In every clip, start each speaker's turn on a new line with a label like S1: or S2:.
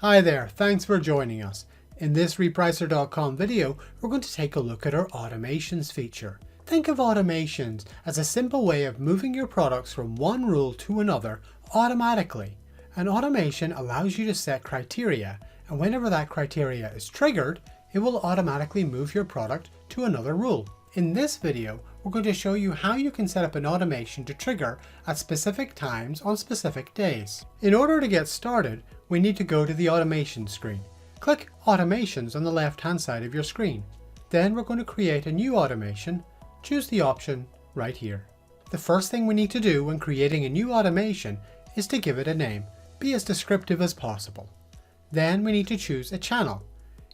S1: Hi there, thanks for joining us. In this Repricer.com video, we're going to take a look at our automations feature. Think of automations as a simple way of moving your products from one rule to another automatically. An automation allows you to set criteria, and whenever that criteria is triggered, it will automatically move your product to another rule. In this video, we're going to show you how you can set up an automation to trigger at specific times on specific days. In order to get started, we need to go to the automation screen. Click Automations on the left-hand side of your screen. Then we're going to create a new automation. Choose the option right here. The first thing we need to do when creating a new automation is to give it a name. Be as descriptive as possible. Then we need to choose a channel.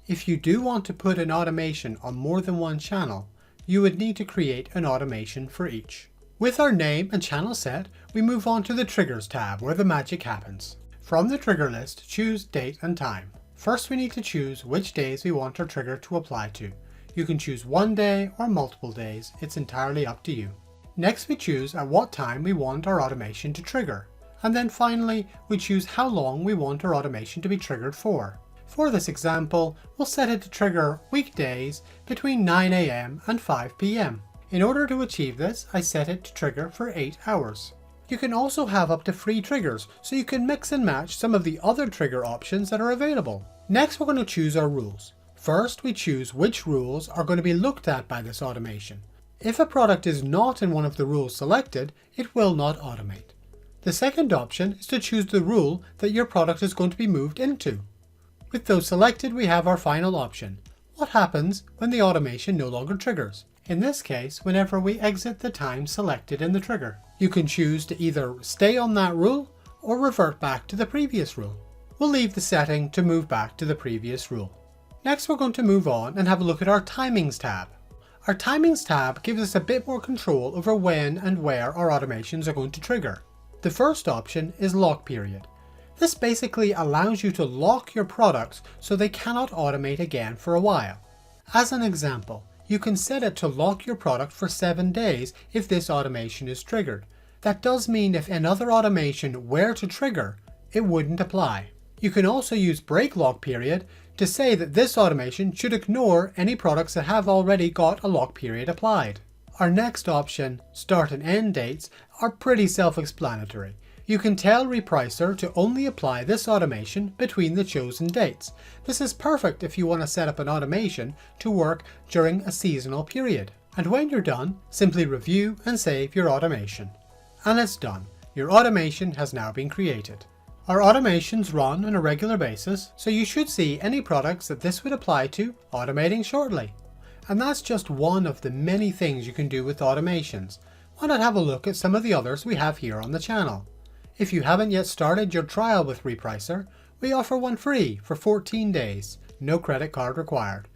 S1: If you do want to put an automation on more than one channel, you would need to create an automation for each. With our name and channel set, we move on to the Triggers tab where the magic happens. From the trigger list, choose Date and Time. First we need to choose which days we want our trigger to apply to. You can choose one day or multiple days, it's entirely up to you. Next we choose at what time we want our automation to trigger. And then finally, we choose how long we want our automation to be triggered for. For this example, we'll set it to trigger weekdays between 9 AM and 5 PM. In order to achieve this, I set it to trigger for 8 hours. You can also have up to 3 triggers, so you can mix and match some of the other trigger options that are available. Next, we're going to choose our rules. First, we choose which rules are going to be looked at by this automation. If a product is not in one of the rules selected, it will not automate. The second option is to choose the rule that your product is going to be moved into. With those selected, we have our final option. What happens when the automation no longer triggers? In this case, whenever we exit the time selected in the trigger. You can choose to either stay on that rule or revert back to the previous rule. We'll leave the setting to move back to the previous rule. Next, we're going to move on and have a look at our Timings tab. Our Timings tab gives us a bit more control over when and where our automations are going to trigger. The first option is Lock Period. This basically allows you to lock your products so they cannot automate again for a while. As an example, you can set it to lock your product for 7 days if this automation is triggered. That does mean if another automation were to trigger, it wouldn't apply. You can also use Break Lock Period to say that this automation should ignore any products that have already got a lock period applied. Our next option, Start and End Dates, are pretty self-explanatory. You can tell Repricer to only apply this automation between the chosen dates. This is perfect if you want to set up an automation to work during a seasonal period. And when you're done, simply review and save your automation. And it's done. Your automation has now been created. Our automations run on a regular basis, so you should see any products that this would apply to automating shortly. And that's just one of the many things you can do with automations. Why not have a look at some of the others we have here on the channel? If you haven't yet started your trial with Repricer, we offer one free for 14 days, no credit card required.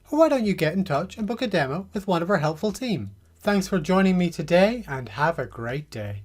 S1: Or why don't you get in touch and book a demo with one of our helpful team? Thanks for joining me today and have a great day.